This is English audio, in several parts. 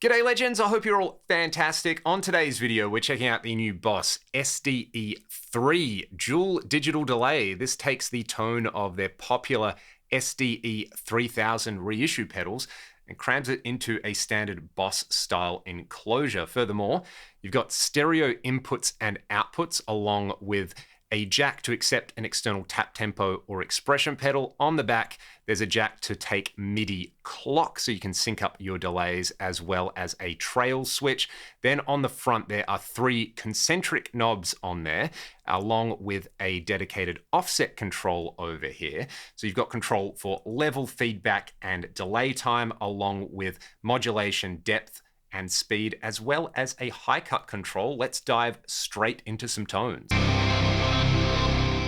G'day legends, I hope you're all fantastic. On today's video, we're checking out the new Boss SDE-3 dual digital delay. This takes the tone of their popular SDE-3000 reissue pedals and crams it into a standard Boss style enclosure. Furthermore, you've got stereo inputs and outputs along with a jack to accept an external tap tempo or expression pedal. On the back, there's a jack to take MIDI clock so you can sync up your delays, as well as a trail switch. Then on the front, there are 3 concentric knobs on there, along with a dedicated offset control over here. So you've got control for level, feedback, and delay time, along with modulation, depth, and speed, as well as a high cut control. Let's dive straight into some tones.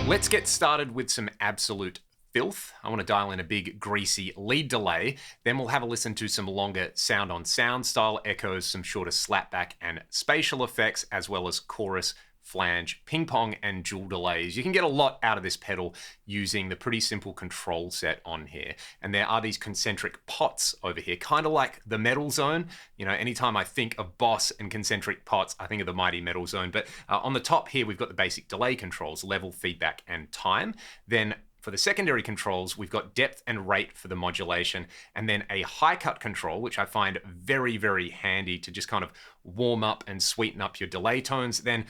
Let's get started with some absolute filth. I want to dial in a big greasy lead delay. Then we'll have a listen to some longer sound on sound style echoes, some shorter slapback and spatial effects, as well as chorus, flange, ping pong, and dual delays. You can get a lot out of this pedal using the pretty simple control set on here. And there are these concentric pots over here, kind of like the Metal Zone. You know, anytime I think of Boss and concentric pots, I think of the mighty Metal Zone. But on the top here, we've got the basic delay controls, level, feedback, and time. Then for the secondary controls, we've got depth and rate for the modulation, and then a high cut control, which I find very, very handy to just kind of warm up and sweeten up your delay tones. Then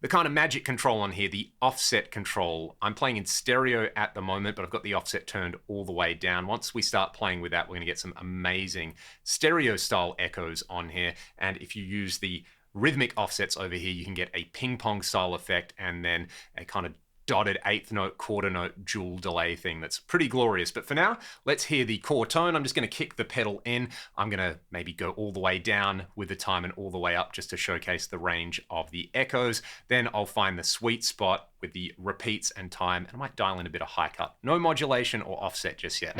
the kind of magic control on here, the offset control. I'm playing in stereo at the moment, but I've got the offset turned all the way down. Once we start playing with that, we're gonna get some amazing stereo style echoes on here. And if you use the rhythmic offsets over here, you can get a ping pong style effect and then a kind of dotted 8th note, quarter note, dual delay thing that's pretty glorious. But for now, let's hear the core tone. I'm just gonna kick the pedal in. I'm gonna maybe go all the way down with the time and all the way up just to showcase the range of the echoes. Then I'll find the sweet spot with the repeats and time, and I might dial in a bit of high cut. No modulation or offset just yet.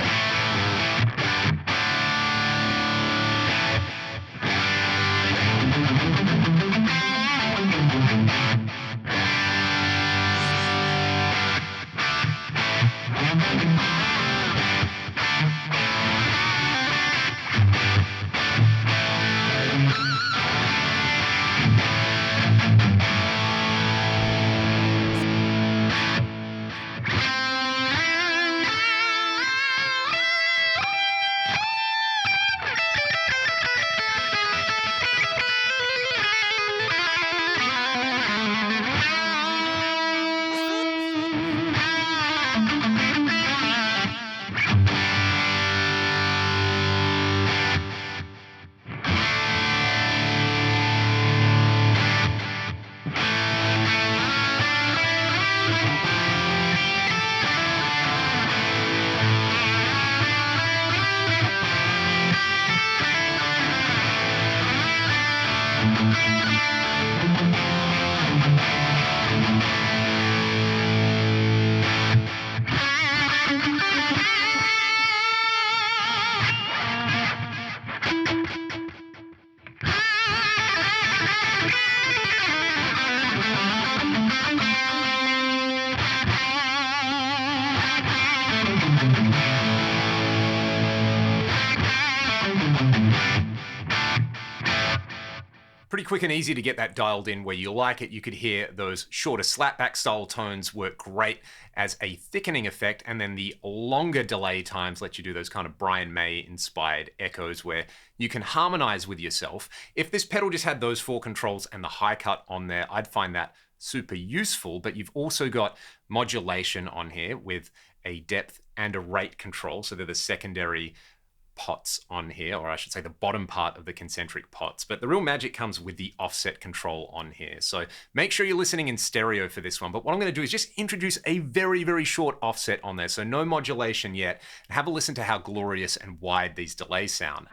Pretty quick and easy to get that dialed in where you like it. You could hear those shorter slapback style tones work great as a thickening effect, and then the longer delay times let you do those kind of Brian May inspired echoes where you can harmonize with yourself. If this pedal just had those 4 controls and the high cut on there, I'd find that super useful. But you've also got modulation on here with a depth and a rate control, so they're the secondary pots on here, or I should say the bottom part of the concentric pots. But the real magic comes with the offset control on here. So make sure you're listening in stereo for this one. But what I'm going to do is just introduce a very, very short offset on there. So no modulation yet. And have a listen to how glorious and wide these delays sound.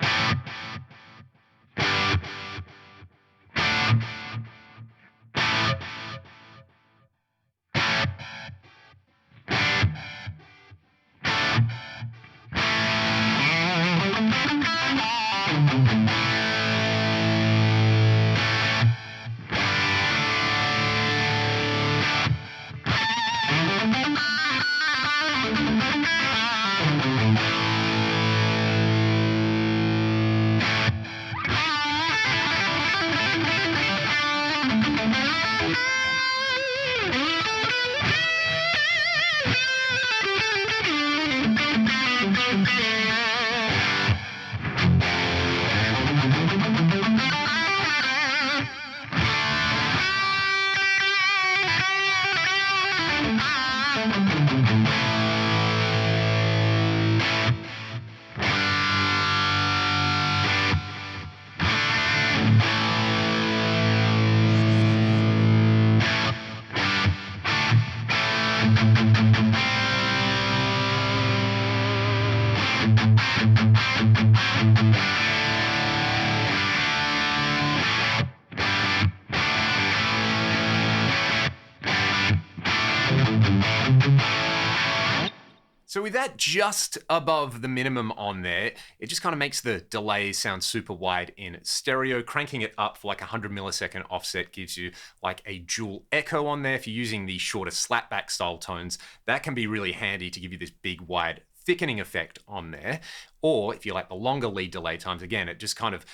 So with that just above the minimum on there, it just kind of makes the delay sound super wide in stereo. Cranking it up for like 100 millisecond offset gives you like a dual echo on there. If you're using the shorter slapback style tones, that can be really handy to give you this big wide thickening effect on there. Or if you like the longer lead delay times, again, it just kind of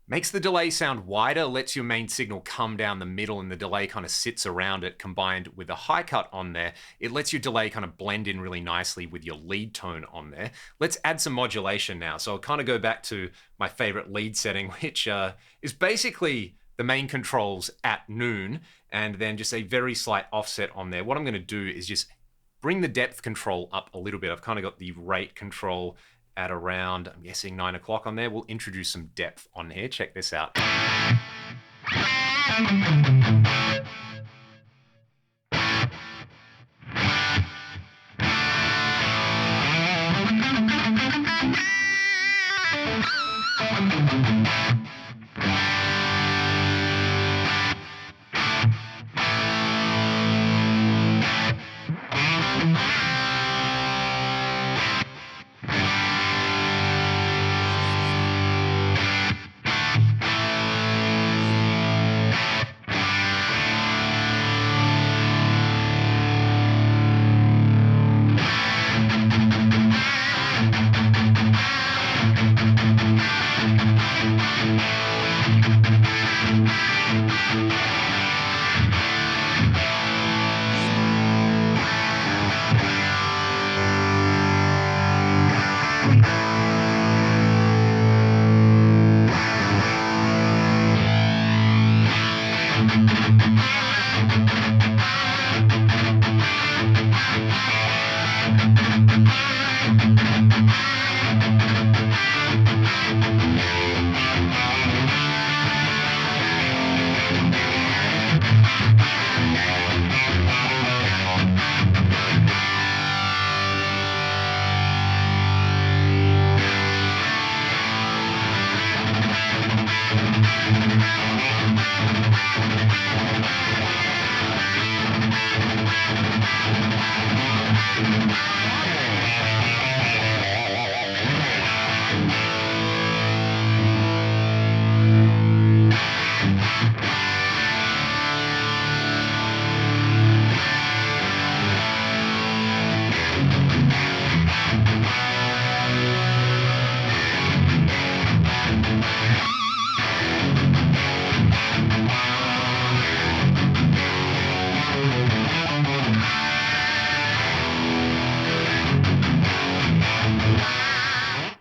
makes the delay sound wider, lets your main signal come down the middle, and the delay kind of sits around it. Combined with the high cut on there, it lets your delay kind of blend in really nicely with your lead tone on there. Let's add some modulation now. So I'll kind of go back to my favorite lead setting, which is basically the main controls at noon, and then just a very slight offset on there. What I'm going to do is just bring the depth control up a little bit. I've kind of got the rate control at around, I'm guessing 9 o'clock on there. We'll introduce some depth on here. Check this out.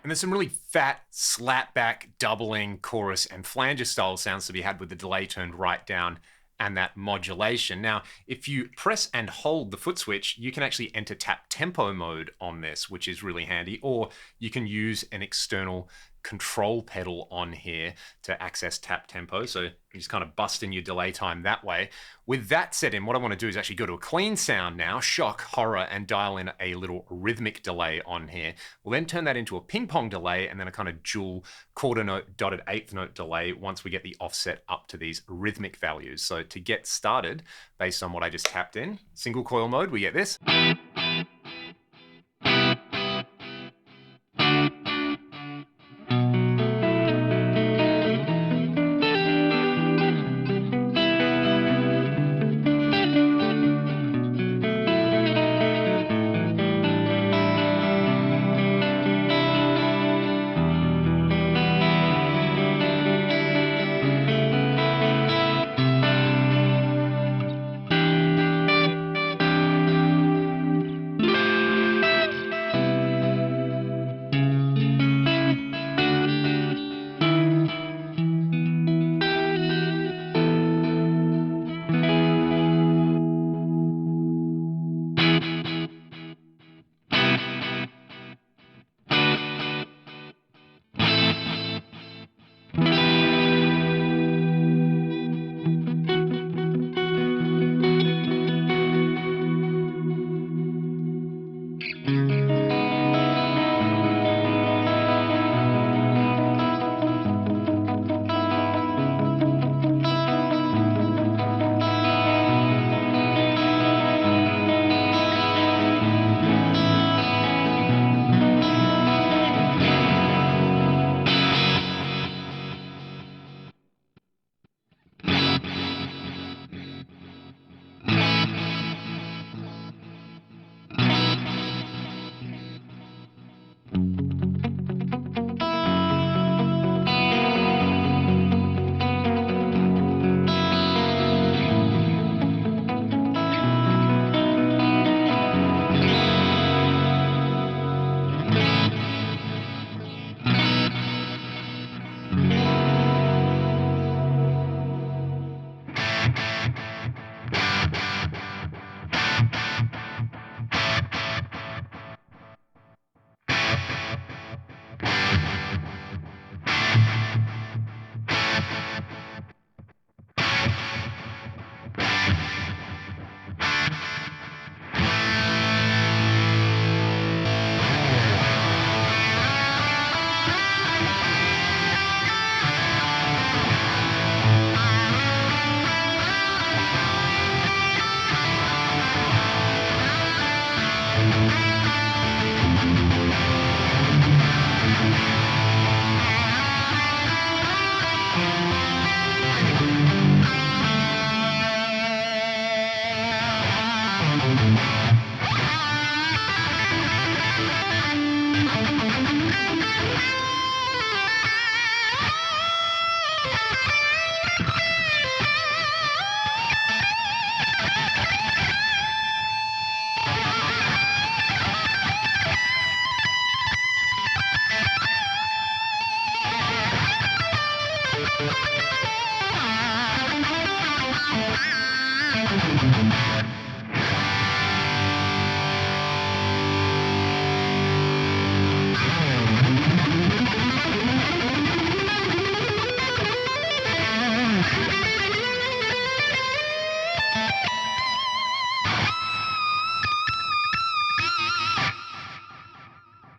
And there's some really fat, slapback, doubling, chorus, and flanger style sounds to be had with the delay turned right down and that modulation. Now, if you press and hold the foot switch, you can actually enter tap tempo mode on this, which is really handy, or you can use an external control pedal on here to access tap tempo. So you just kind of bust in your delay time that way. With that set in, what I want to do is actually go to a clean sound now, shock, horror, and dial in a little rhythmic delay on here. We'll then turn that into a ping pong delay and then a kind of dual quarter note dotted eighth note delay once we get the offset up to these rhythmic values. So to get started, based on what I just tapped in, single coil mode, we get this.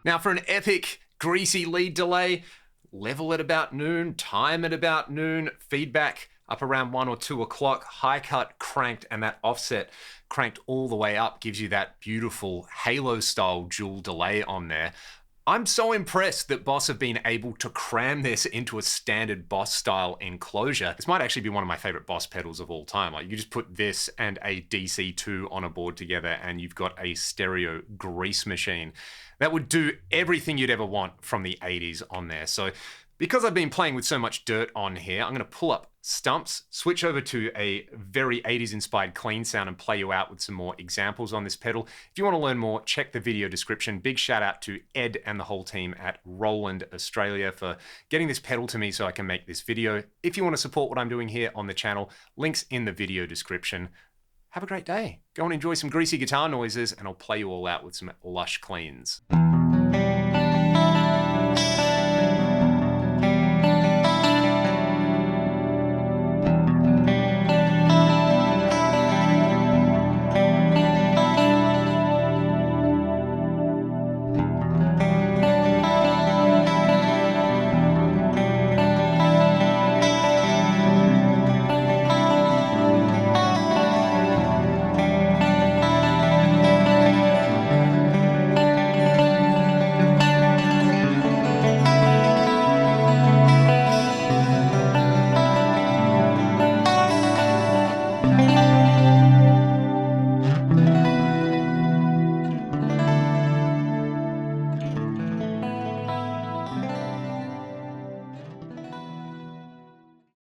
Now for an epic, greasy lead delay, level at about noon, time at about noon, feedback up around 1 or 2 o'clock, high cut cranked, and that offset cranked all the way up gives you that beautiful halo style dual delay on there. I'm so impressed that Boss have been able to cram this into a standard Boss style enclosure. This might actually be one of my favorite Boss pedals of all time. Like, you just put this and a DC2 on a board together and you've got a stereo grease machine that would do everything you'd ever want from the 80s on there. So because I've been playing with so much dirt on here, I'm gonna pull up stumps, switch over to a very 80s inspired clean sound and play you out with some more examples on this pedal. If you want to learn more, check the video description. Big shout out to Ed and the whole team at Roland Australia for getting this pedal to me so I can make this video. If you want to support what I'm doing here on the channel, links in the video description. Have a great day. Go and enjoy some greasy guitar noises and I'll play you all out with some lush cleans.